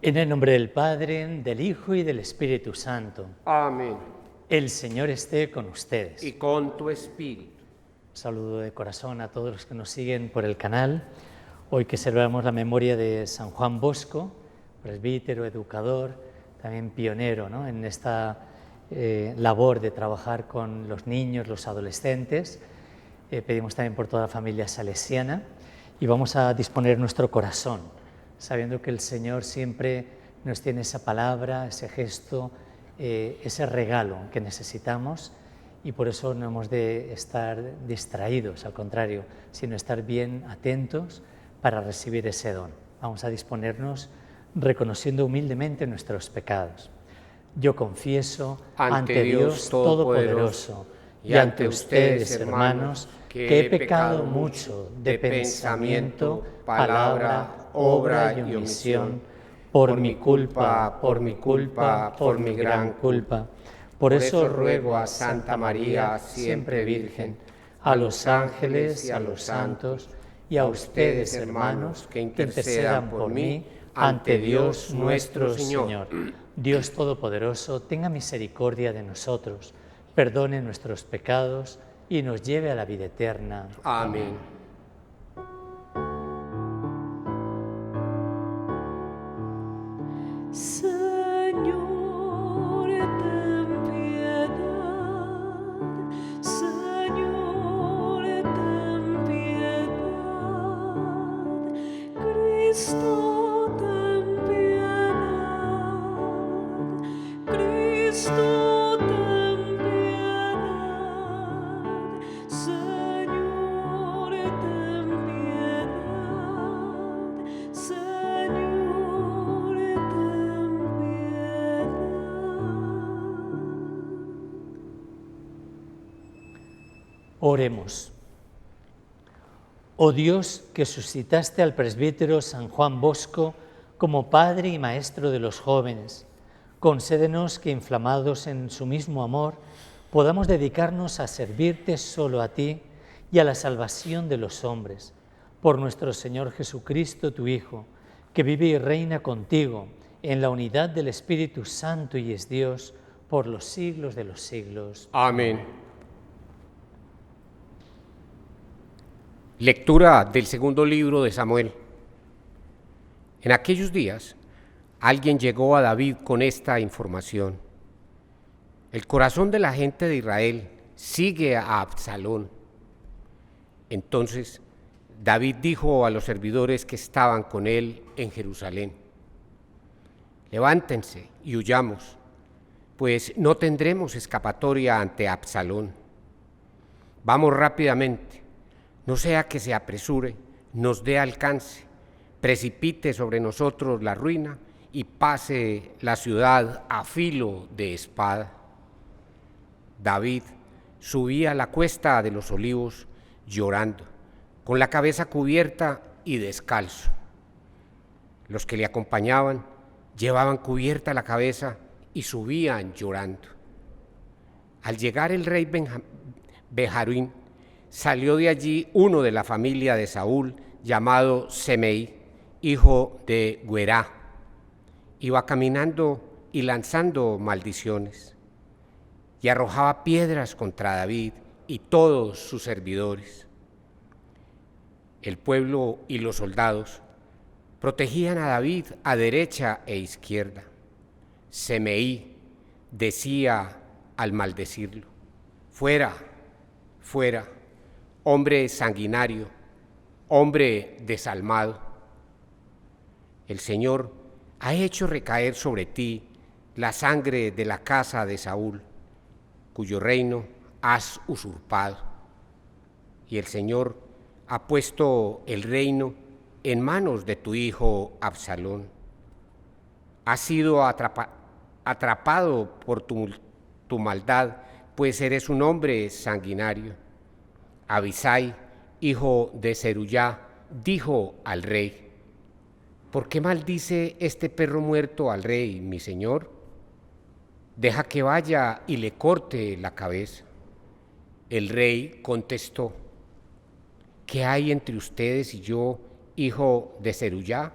En el nombre del Padre, del Hijo y del Espíritu Santo. Amén. El Señor esté con ustedes. Y con tu espíritu. Saludo de corazón a todos los que nos siguen por el canal. Hoy que celebramos la memoria de San Juan Bosco, presbítero, educador, también pionero, ¿no?, en esta labor de trabajar con los niños, los adolescentes. Pedimos también por toda la familia salesiana y vamos a disponer nuestro corazón, sabiendo que el Señor siempre nos tiene esa palabra, ese gesto, ese regalo que necesitamos, y por eso no hemos de estar distraídos, al contrario, sino estar bien atentos para recibir ese don. Vamos a disponernos reconociendo humildemente nuestros pecados. Yo confieso ante Dios Todopoderoso y ante ustedes, hermanos, que he pecado mucho de pensamiento, palabra, obra y omisión, por mi culpa, por mi gran culpa. Por eso ruego a Santa María, siempre Virgen, a los ángeles y a los santos, y a ustedes, hermanos, que intercedan por mí ante Dios nuestro Señor. Dios Todopoderoso, tenga misericordia de nosotros, perdone nuestros pecados y nos lleve a la vida eterna. Amén. Señor, ten piedad. Señor, ten piedad. Cristo, ten piedad. Cristo, ten piedad. Señor, ten piedad. Señor, ten piedad. Oremos. Oh Dios, que suscitaste al presbítero San Juan Bosco como padre y maestro de los jóvenes, concédenos que, inflamados en su mismo amor, podamos dedicarnos a servirte solo a ti y a la salvación de los hombres. Por nuestro Señor Jesucristo, tu Hijo, que vive y reina contigo en la unidad del Espíritu Santo y es Dios por los siglos de los siglos. Amén. Lectura del segundo libro de Samuel. En aquellos días, alguien llegó a David con esta información: el corazón de la gente de Israel sigue a Absalón. Entonces David dijo a los servidores que estaban con él en Jerusalén: levántense y huyamos, pues no tendremos escapatoria ante Absalón. Vamos rápidamente, no sea que se apresure, nos dé alcance, precipite sobre nosotros la ruina y pase la ciudad a filo de espada. David subía la cuesta de los Olivos llorando, con la cabeza cubierta y descalzo. Los que le acompañaban llevaban cubierta la cabeza y subían llorando. Al llegar el rey Bejarín, salió de allí uno de la familia de Saúl, llamado Semei, hijo de Guerá. Iba caminando y lanzando maldiciones, y arrojaba piedras contra David y todos sus servidores. El pueblo y los soldados protegían a David a derecha e izquierda. Semei decía al maldecirlo: fuera, fuera, hombre sanguinario, hombre desalmado. El Señor ha hecho recaer sobre ti la sangre de la casa de Saúl, cuyo reino has usurpado. Y el Señor ha puesto el reino en manos de tu hijo Absalón. Has sido atrapado por tu maldad, pues eres un hombre sanguinario. Abisai, hijo de Zeruyá, dijo al rey: ¿por qué maldice este perro muerto al rey, mi señor? Deja que vaya y le corte la cabeza. El rey contestó: ¿qué hay entre ustedes y yo, hijo de Zeruyá?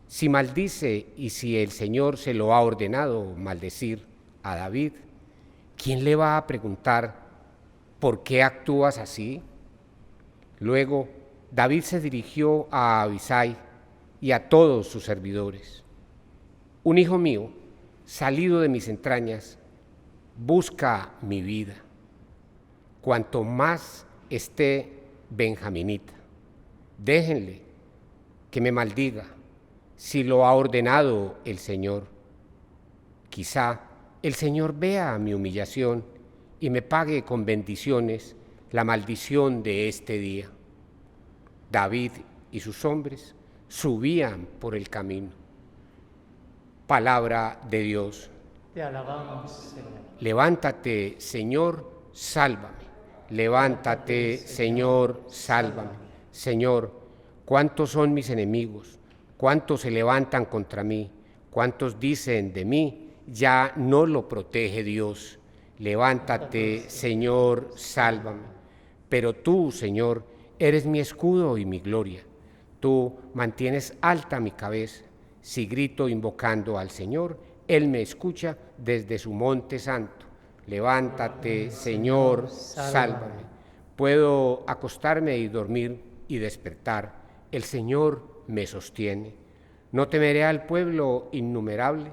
Si maldice y si el Señor se lo ha ordenado maldecir a David, ¿quién le va a preguntar por qué actúas así? Luego David se dirigió a Abisai y a todos sus servidores. Un hijo mío, salido de mis entrañas, busca mi vida. Cuanto más esté benjaminita, déjenle que me maldiga, si lo ha ordenado el Señor. Quizá el Señor vea mi humillación y me pague con bendiciones la maldición de este día. David y sus hombres subían por el camino. Palabra de Dios. Te alabamos, Señor. Levántate, Señor, sálvame. Levántate, Señor, sálvame. Señor, ¿cuántos son mis enemigos? ¿Cuántos se levantan contra mí? ¿Cuántos dicen de mí? Ya no lo protege Dios. Levántate, Señor, sálvame. Pero tú, Señor, eres mi escudo y mi gloria. Tú mantienes alta mi cabeza. Si grito invocando al Señor, Él me escucha desde su monte santo. Levántate, Señor, sálvame. Puedo acostarme y dormir y despertar. El Señor me sostiene. No temeré al pueblo innumerable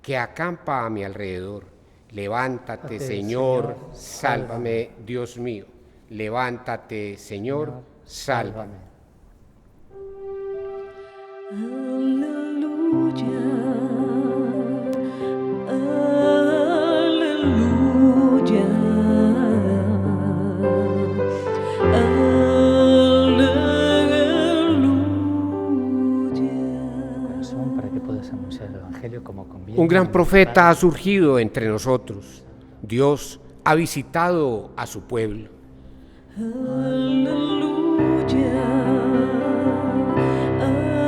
que acampa a mi alrededor. Levántate, Señor, sálvame, Dios mío. Levántate, Señor, sálvame. Aleluya, aleluya. Corazón, para que puedas anunciar el Evangelio como conviene. Un gran profeta ha surgido entre nosotros. Dios ha visitado a su pueblo. Aleluya, aleluya.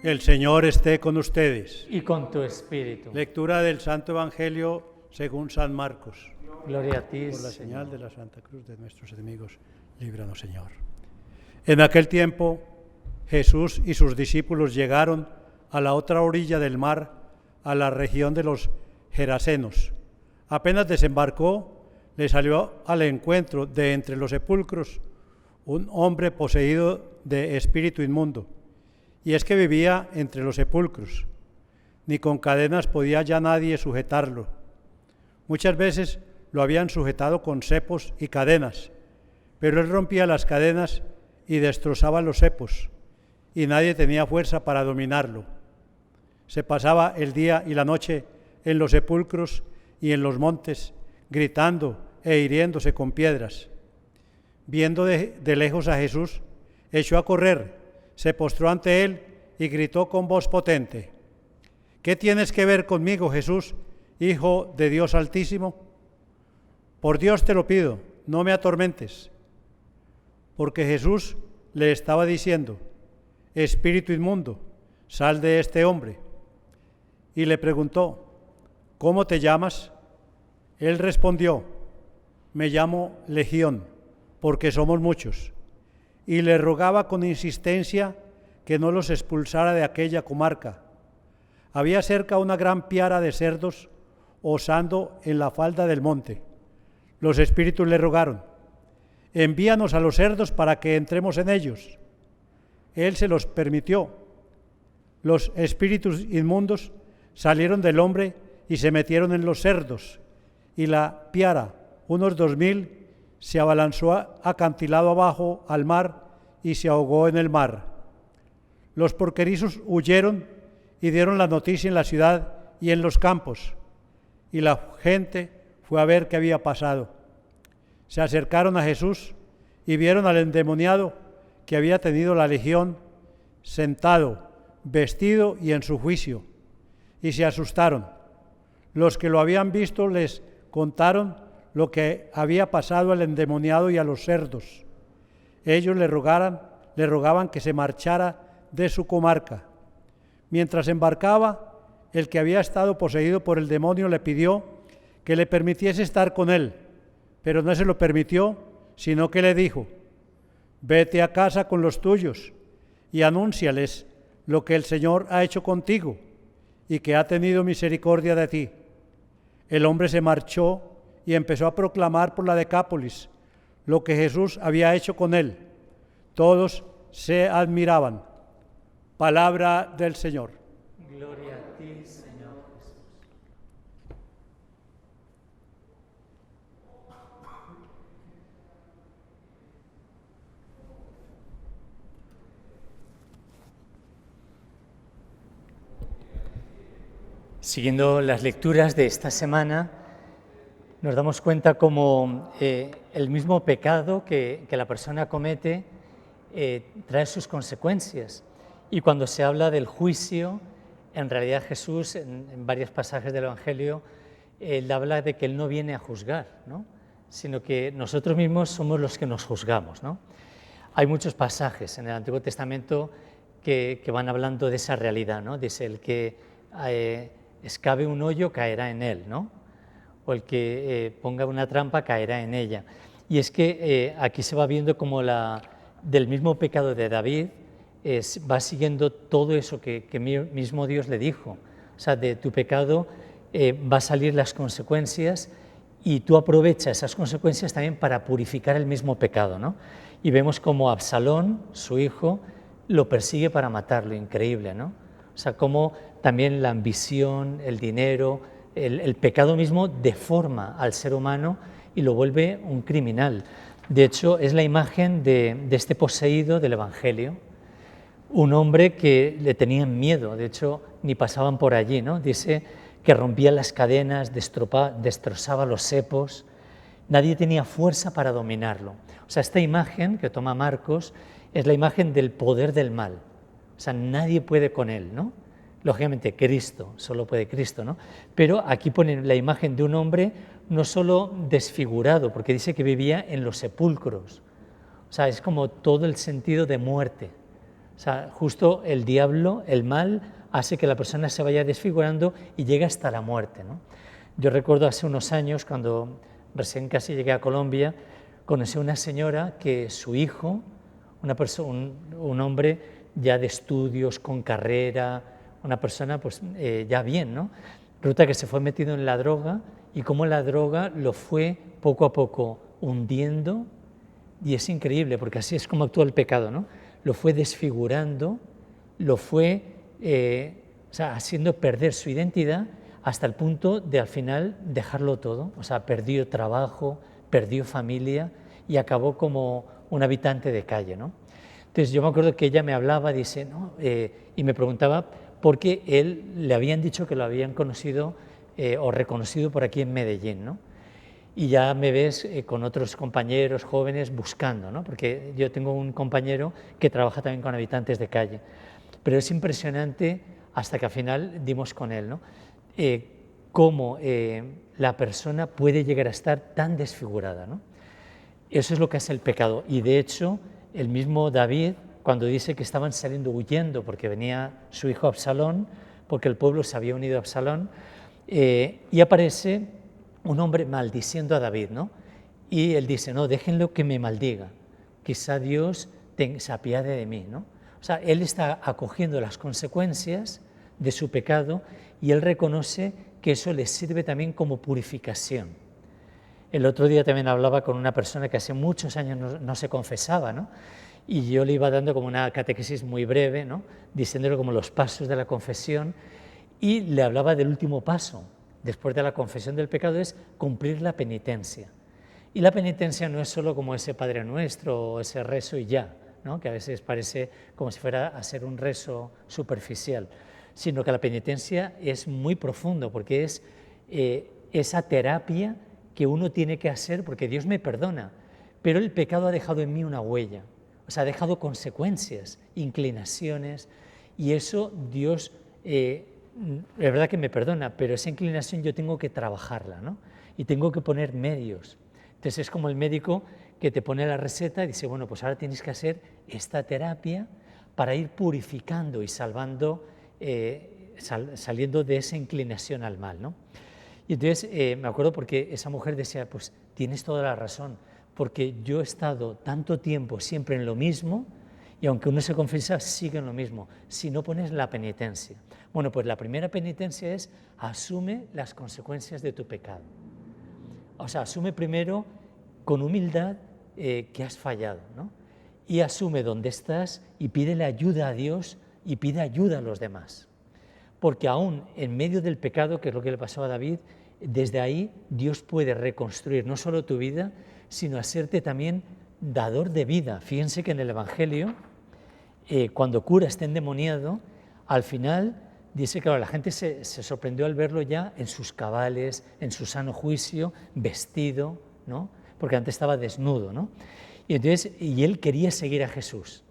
El Señor esté con ustedes. Y con tu espíritu. Lectura del Santo Evangelio según San Marcos. Gloria a ti, Por la Señor. señal de la Santa Cruz de nuestros enemigos, líbranos, Señor. En aquel tiempo, Jesús y sus discípulos llegaron a la otra orilla del mar, a la región de los Gerasenos. Apenas desembarcó, le salió al encuentro de entre los sepulcros un hombre poseído de espíritu inmundo, y es que vivía entre los sepulcros. Ni con cadenas podía ya nadie sujetarlo. Muchas veces lo habían sujetado con cepos y cadenas, pero él rompía las cadenas y destrozaba los cepos, y nadie tenía fuerza para dominarlo. Se pasaba el día y la noche en los sepulcros y en los montes, gritando e hiriéndose con piedras. Viendo de lejos a Jesús, echó a correr, se postró ante él y gritó con voz potente: ¿Qué tienes que ver conmigo, Jesús, Hijo de Dios Altísimo? Por Dios te lo pido, no me atormentes. Porque Jesús le estaba diciendo: Espíritu inmundo, sal de este hombre. Y le preguntó: ¿Cómo te llamas? Él respondió: Me llamo Legión, porque somos muchos. Y le rogaba con insistencia que no los expulsara de aquella comarca. Había cerca una gran piara de cerdos osando en la falda del monte. Los espíritus le rogaron: envíanos a los cerdos para que entremos en ellos. Él se los permitió. Los espíritus inmundos salieron del hombre y se metieron en los cerdos, y la piara, unos 2000, se abalanzó acantilado abajo al mar y se ahogó en el mar. Los porquerizos huyeron y dieron la noticia en la ciudad y en los campos, y la gente fue a ver qué había pasado. Se acercaron a Jesús y vieron al endemoniado que había tenido la legión sentado, vestido y en su juicio, y se asustaron. Los que lo habían visto les contaron lo que había pasado al endemoniado y a los cerdos. Ellos le rogaban que se marchara de su comarca. Mientras embarcaba, el que había estado poseído por el demonio, le pidió que le permitiese estar con él, pero no se lo permitió, sino que le dijo: vete a casa con los tuyos y anúnciales lo que el Señor ha hecho contigo y que ha tenido misericordia de ti. El hombre se marchó y empezó a proclamar por la Decápolis lo que Jesús había hecho con él. Todos se admiraban. Palabra del Señor. Gloria a ti, Señor Jesús. Siguiendo las lecturas de esta semana, nos damos cuenta cómo el mismo pecado que la persona comete trae sus consecuencias. Y cuando se habla del juicio, en realidad Jesús, en varios pasajes del Evangelio, él habla de que Él no viene a juzgar, ¿no? Sino que nosotros mismos somos los que nos juzgamos, ¿no? Hay muchos pasajes en el Antiguo Testamento que van hablando de esa realidad, ¿no? Dice: el que excave un hoyo caerá en él, ¿no? O el que ponga una trampa caerá en ella. Y es que aquí se va viendo como del mismo pecado de David va siguiendo todo eso que mismo Dios le dijo. O sea, de tu pecado va a salir las consecuencias y tú aprovechas esas consecuencias también para purificar el mismo pecado, ¿no? Y vemos como Absalón, su hijo, lo persigue para matarlo, increíble, ¿no? O sea, cómo también la ambición, el dinero, el pecado mismo deforma al ser humano y lo vuelve un criminal. De hecho, es la imagen de este poseído del Evangelio, un hombre que le tenían miedo, de hecho, ni pasaban por allí, ¿no? Dice que rompía las cadenas, destrozaba los cepos, nadie tenía fuerza para dominarlo. O sea, esta imagen que toma Marcos es la imagen del poder del mal. O sea, nadie puede con él, ¿no? Lógicamente, Cristo, solo puede Cristo, ¿no? Pero aquí ponen la imagen de un hombre no solo desfigurado, porque dice que vivía en los sepulcros. O sea, es como todo el sentido de muerte. O sea, justo el diablo, el mal, hace que la persona se vaya desfigurando y llegue hasta la muerte, ¿no? Yo recuerdo hace unos años, cuando recién casi llegué a Colombia, conocí a una señora que su hijo, un hombre ya de estudios, con carrera, una persona pues ya bien, ¿no? Resulta que se fue metido en la droga y cómo la droga lo fue poco a poco hundiendo, y es increíble porque así es como actúa el pecado, ¿no? Lo fue desfigurando, lo fue haciendo perder su identidad hasta el punto de al final dejarlo todo. O sea, perdió trabajo, perdió familia y acabó como un habitante de calle, ¿no? Entonces yo me acuerdo que ella me hablaba, dice, ¿no? Y me preguntaba por qué él le habían dicho que lo habían conocido o reconocido por aquí en Medellín, ¿no? Y ya me ves con otros compañeros jóvenes buscando, ¿no? Porque yo tengo un compañero que trabaja también con habitantes de calle. Pero es impresionante hasta que al final dimos con él, ¿no? Cómo la persona puede llegar a estar tan desfigurada, ¿no? Eso es lo que hace el pecado. Y de hecho, el mismo David, cuando dice que estaban saliendo huyendo porque venía su hijo Absalón, porque el pueblo se había unido a Absalón, y aparece un hombre maldiciendo a David, ¿no? Y él dice, no, déjenlo que me maldiga, quizá Dios se apiade de mí, ¿no? O sea, él está acogiendo las consecuencias de su pecado y él reconoce que eso le sirve también como purificación. El otro día también hablaba con una persona que hace muchos años no se confesaba, ¿no? Y yo le iba dando como una catequesis muy breve, ¿no? Diciéndole como los pasos de la confesión, y le hablaba del último paso después de la confesión del pecado, es cumplir la penitencia. Y la penitencia no es solo como ese Padre Nuestro o ese rezo y ya, ¿no? Que a veces parece como si fuera a ser un rezo superficial, sino que la penitencia es muy profundo, porque es esa terapia que uno tiene que hacer porque Dios me perdona, pero el pecado ha dejado en mí una huella, o sea, ha dejado consecuencias, inclinaciones, y eso Dios es verdad que me perdona, pero esa inclinación yo tengo que trabajarla, ¿no? Y tengo que poner medios. Entonces es como el médico que te pone la receta y dice, bueno, pues ahora tienes que hacer esta terapia para ir purificando y salvando saliendo de esa inclinación al mal, ¿no? Y entonces me acuerdo porque esa mujer decía, pues tienes toda la razón, porque yo he estado tanto tiempo siempre en lo mismo, y aunque uno se confiesa, sigue en lo mismo, si no pones la penitencia. Bueno, pues la primera penitencia es asume las consecuencias de tu pecado. O sea, asume primero con humildad que has fallado, ¿no? Y asume dónde estás y pídele ayuda a Dios y pide ayuda a los demás. Porque aún en medio del pecado, que es lo que le pasó a David, desde ahí Dios puede reconstruir no solo tu vida, sino hacerte también dador de vida. Fíjense que en el Evangelio, cuando cura este endemoniado, al final dice que la gente se sorprendió al verlo ya en sus cabales, en su sano juicio, vestido, ¿no? Porque antes estaba desnudo, ¿no? Y él quería seguir a Jesús.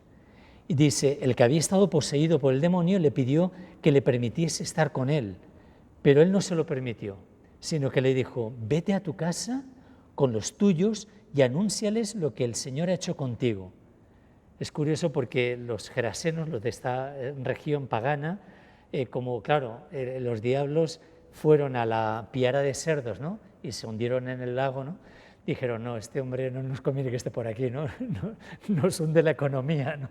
Y dice, el que había estado poseído por el demonio le pidió que le permitiese estar con él, pero él no se lo permitió, sino que le dijo, vete a tu casa con los tuyos y anúnciales lo que el Señor ha hecho contigo. Es curioso porque los gerasenos, los de esta región pagana, como claro, los diablos fueron a la piara de cerdos, ¿no? Y se hundieron en el lago, ¿no? Dijeron, no, este hombre no nos conviene que esté por aquí, ¿no? Nos hunde la economía, ¿no?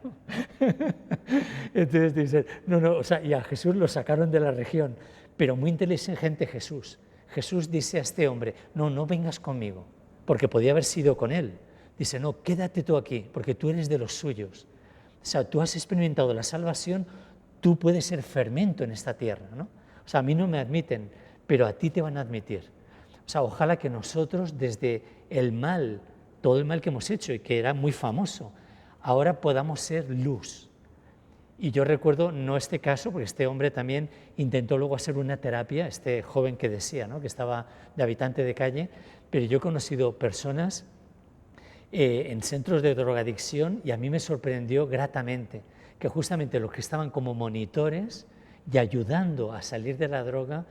Entonces dicen, no, o sea, y a Jesús lo sacaron de la región, pero muy inteligente Jesús. Jesús dice a este hombre, no vengas conmigo, porque podía haber sido con él. Dice, no, quédate tú aquí, porque tú eres de los suyos. O sea, tú has experimentado la salvación, tú puedes ser fermento en esta tierra, ¿no? O sea, a mí no me admiten, pero a ti te van a admitir. O sea, ojalá que nosotros desde el mal, todo el mal que hemos hecho y que era muy famoso, ahora podamos ser luz. Y yo recuerdo, no este caso, porque este hombre también intentó luego hacer una terapia, este joven que decía, ¿no? Que estaba de habitante de calle, pero yo he conocido personas en centros de drogadicción y a mí me sorprendió gratamente que justamente los que estaban como monitores y ayudando a salir de la droga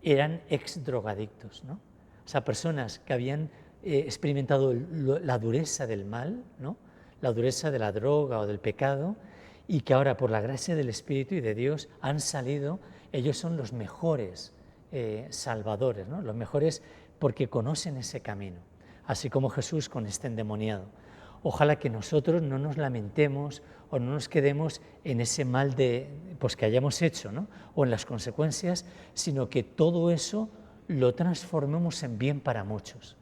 eran ex drogadictos, ¿no? O sea, personas que habían experimentado la dureza del mal, ¿no? La dureza de la droga o del pecado, y que ahora por la gracia del Espíritu y de Dios han salido, ellos son los mejores salvadores, ¿no? Los mejores porque conocen ese camino, así como Jesús con este endemoniado. Ojalá que nosotros no nos lamentemos o no nos quedemos en ese mal pues, que hayamos hecho, ¿no? O en las consecuencias, sino que todo eso lo transformemos en bien para muchos.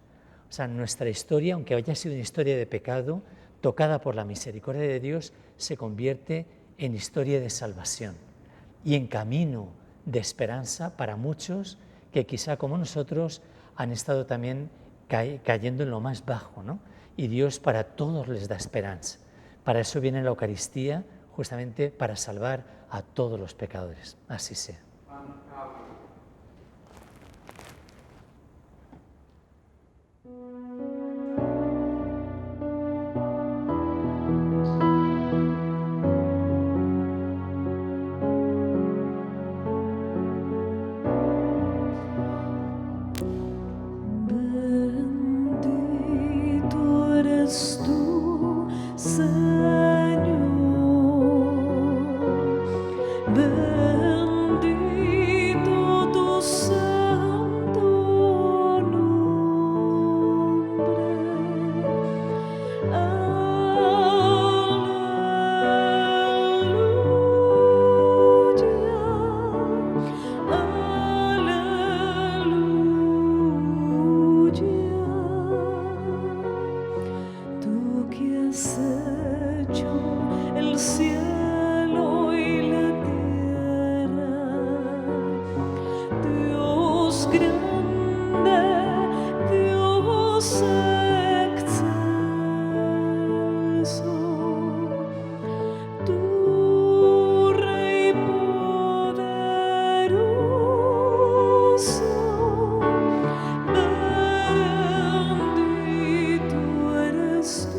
O sea, nuestra historia, aunque haya sido una historia de pecado, tocada por la misericordia de Dios, se convierte en historia de salvación y en camino de esperanza para muchos que quizá como nosotros han estado también cayendo en lo más bajo, ¿no? Y Dios para todos les da esperanza. Para eso viene la Eucaristía, justamente para salvar a todos los pecadores. Así sea. Bendito eres tú, Señor. Bendito tu santo nombre. Tú que has hecho el cielo y la tierra, Dios grande, Dios excelso, tú Rey poderoso, bendito eres tú.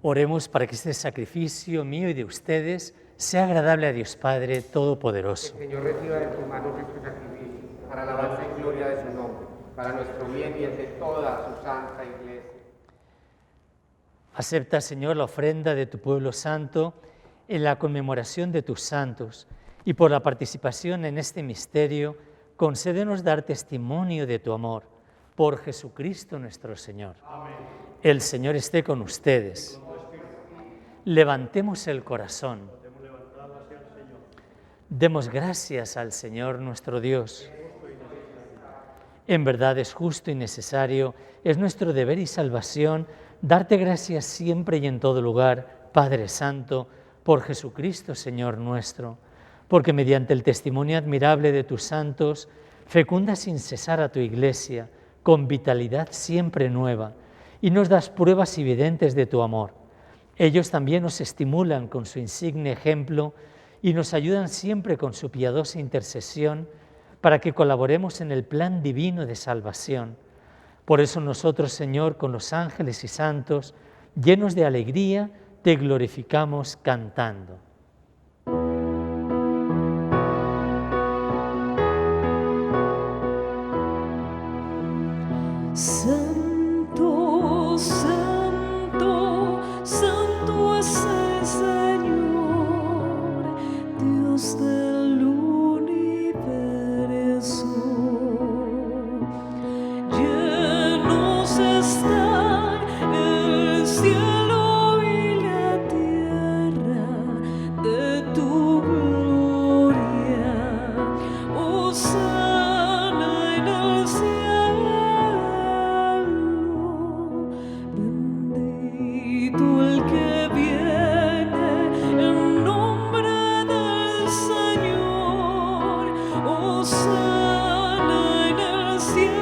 Oremos para que este sacrificio mío y de ustedes sea agradable a Dios Padre Todopoderoso. El Señor reciba de tus manos este sacrificio, para alabanza y gloria de su nombre, para nuestro bien y el de toda su santa iglesia. Acepta, Señor, la ofrenda de tu pueblo santo en la conmemoración de tus santos y por la participación en este misterio, concédenos dar testimonio de tu amor. Por Jesucristo nuestro Señor. Amén. El Señor esté con ustedes. Levantemos el corazón. Demos gracias al Señor nuestro Dios. En verdad es justo y necesario, es nuestro deber y salvación darte gracias siempre y en todo lugar, Padre Santo, por Jesucristo, Señor nuestro, porque mediante el testimonio admirable de tus santos, fecunda sin cesar a tu Iglesia, con vitalidad siempre nueva, y nos das pruebas evidentes de tu amor. Ellos también nos estimulan con su insigne ejemplo y nos ayudan siempre con su piadosa intercesión para que colaboremos en el plan divino de salvación. Por eso nosotros, Señor, con los ángeles y santos, llenos de alegría, te glorificamos cantando. Santo, santo, santo es el Señor, Dios del universo. Llenos están el cielo y la tierra de tu gloria. Hosana en el cielo. Bendito el que viene en nombre del Señor, hosana en el cielo.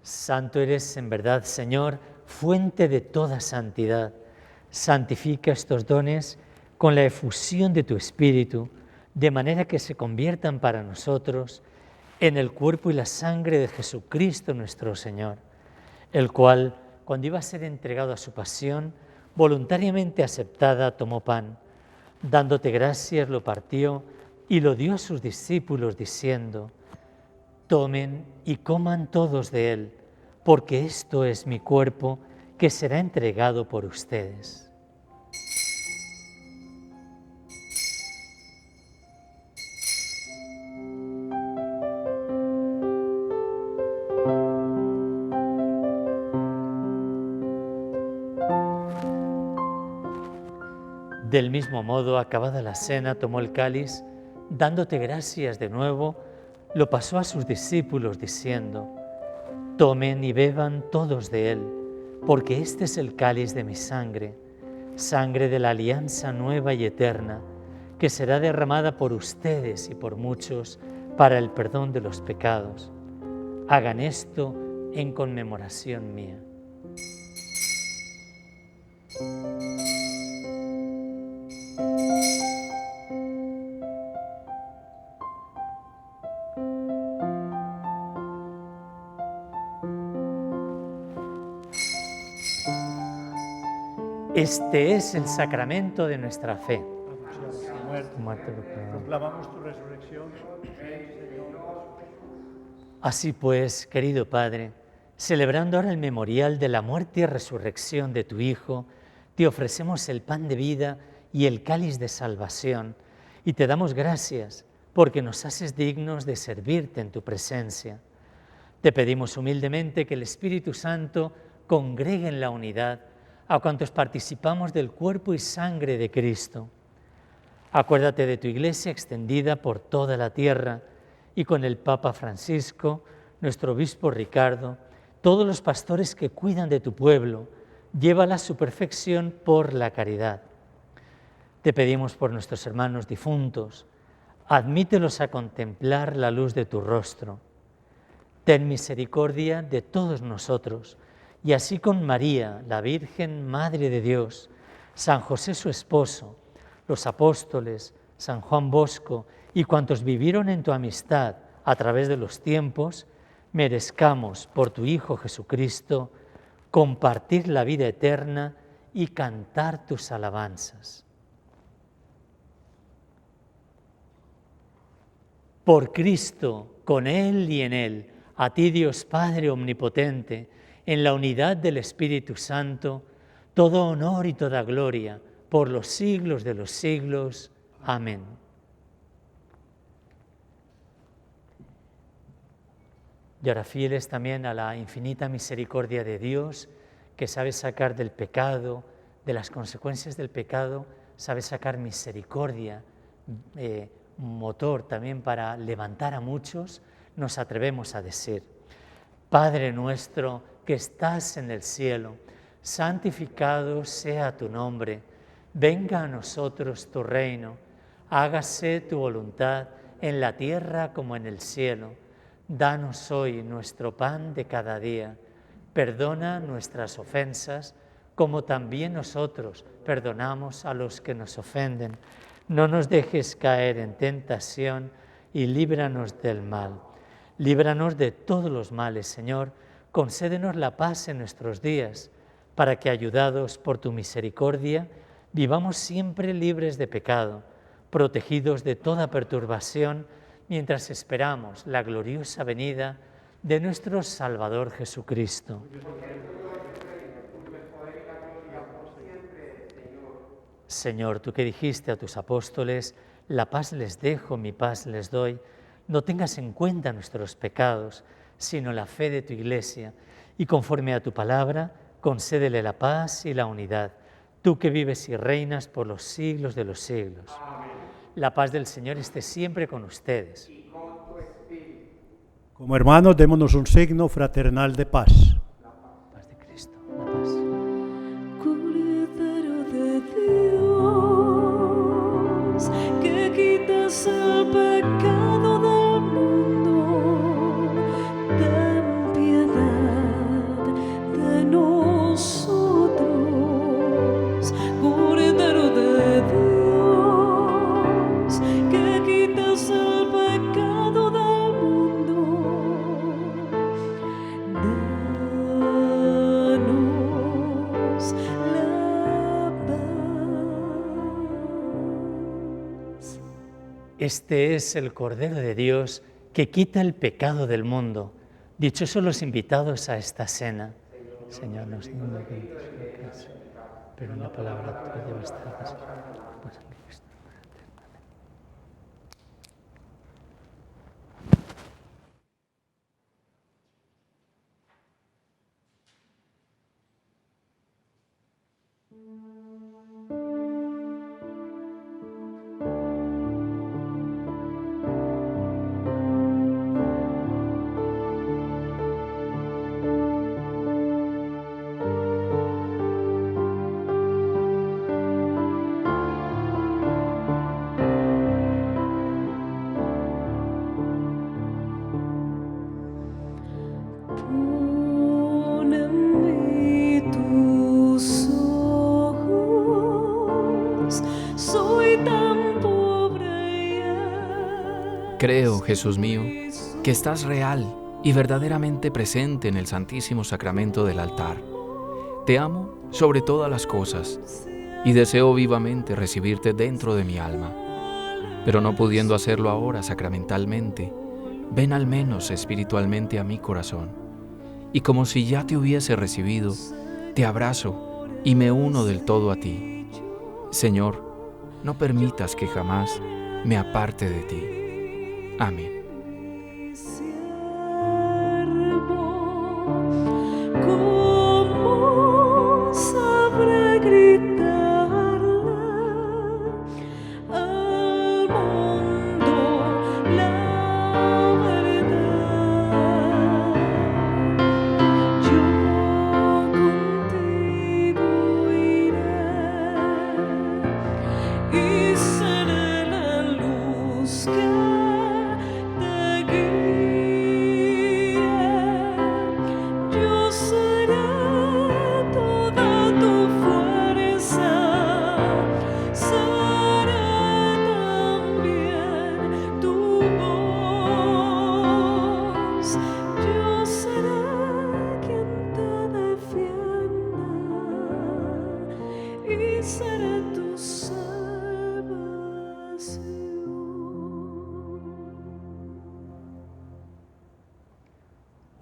Santo eres en verdad, Señor, fuente de toda santidad. Santifica estos dones con la efusión de tu Espíritu, de manera que se conviertan para nosotros en el cuerpo y la sangre de Jesucristo nuestro Señor, el cual, cuando iba a ser entregado a su pasión, voluntariamente aceptada, tomó pan, dándote gracias, lo partió y lo dio a sus discípulos, diciendo: tomen y coman todos de él, porque esto es mi cuerpo que será entregado por ustedes. Del mismo modo, acabada la cena, tomó el cáliz, dándote gracias de nuevo, lo pasó a sus discípulos diciendo: tomen y beban todos de él, porque este es el cáliz de mi sangre, sangre de la alianza nueva y eterna, que será derramada por ustedes y por muchos para el perdón de los pecados. Hagan esto en conmemoración mía. Este es el sacramento de nuestra fe. Muerte, Proclamamos tu resurrección. Así pues, querido Padre, celebrando ahora el memorial de la muerte y resurrección de tu Hijo, te ofrecemos el pan de vida y el cáliz de salvación, y te damos gracias porque nos haces dignos de servirte en tu presencia. Te pedimos humildemente que el Espíritu Santo congregue en la unidad a cuantos participamos del cuerpo y sangre de Cristo. Acuérdate de tu Iglesia extendida por toda la tierra y con el Papa Francisco, nuestro obispo Ricardo, todos los pastores que cuidan de tu pueblo, llévala a su perfección por la caridad. Te pedimos por nuestros hermanos difuntos, admítelos a contemplar la luz de tu rostro. Ten misericordia de todos nosotros, y así con María, la Virgen Madre de Dios, San José su esposo, los apóstoles, San Juan Bosco y cuantos vivieron en tu amistad a través de los tiempos, merezcamos por tu Hijo Jesucristo compartir la vida eterna y cantar tus alabanzas. Por Cristo, con Él y en Él, a ti Dios Padre Omnipotente, en la unidad del Espíritu Santo, todo honor y toda gloria, por los siglos de los siglos. Amén. Y ahora fieles también a la infinita misericordia de Dios, que sabe sacar del pecado, de las consecuencias del pecado, sabe sacar misericordia, motor también para levantar a muchos, nos atrevemos a decir: Padre nuestro que estás en el cielo, santificado sea tu nombre, venga a nosotros tu reino, hágase tu voluntad en la tierra como en el cielo. Danos hoy nuestro pan de cada día, perdona nuestras ofensas, como también nosotros perdonamos a los que nos ofenden. No nos dejes caer en tentación y líbranos del mal. Líbranos de todos los males, Señor. Concédenos la paz en nuestros días, para que, ayudados por tu misericordia, vivamos siempre libres de pecado, protegidos de toda perturbación, mientras esperamos la gloriosa venida de nuestro Salvador Jesucristo. Señor, tú que dijiste a tus apóstoles: la paz les dejo, mi paz les doy, no tengas en cuenta nuestros pecados, sino la fe de tu Iglesia, y conforme a tu palabra, concédele la paz y la unidad, tú que vives y reinas por los siglos de los siglos. Amén. La paz del Señor esté siempre con ustedes. Y con tu espíritu. Como hermanos, démonos un signo fraternal de paz. La paz de Cristo, la paz. Cordero de Dios, que quitas el pecado del mundo, ten piedad de nosotros. Cordero de Dios, que quitas el pecado del mundo, danos la paz. Este es el Cordero de Dios que quita el pecado del mundo. Dichosos los invitados a esta cena. Señor, nos diga que entres en casa, pero una palabra tuya bastará. Pues aquí está. Pon en mí tus ojos, soy tan pobre ya. Creo, Jesús mío, que estás real y verdaderamente presente en el Santísimo Sacramento del altar. Te amo sobre todas las cosas y deseo vivamente recibirte dentro de mi alma. Pero no pudiendo hacerlo ahora sacramentalmente, ven al menos espiritualmente a mi corazón. Y como si ya te hubiese recibido, te abrazo y me uno del todo a ti. Señor, no permitas que jamás me aparte de ti. Amén. ¿Cómo sabré gritarle al mundo la verdad? Yo contigo iré y seré la luz que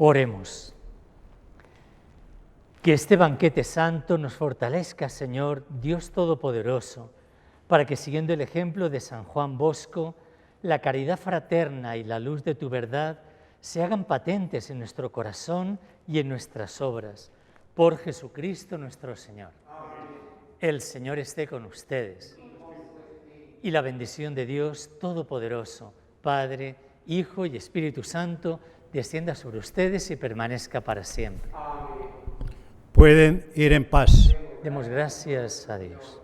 Oremos. Que este banquete santo nos fortalezca, Señor, Dios Todopoderoso, para que, siguiendo el ejemplo de San Juan Bosco, la caridad fraterna y la luz de tu verdad se hagan patentes en nuestro corazón y en nuestras obras. Por Jesucristo nuestro Señor. Amén. El Señor esté con ustedes. Y la bendición de Dios Todopoderoso, Padre, Hijo y Espíritu Santo, descienda sobre ustedes y permanezca para siempre. Pueden ir en paz. Demos gracias a Dios.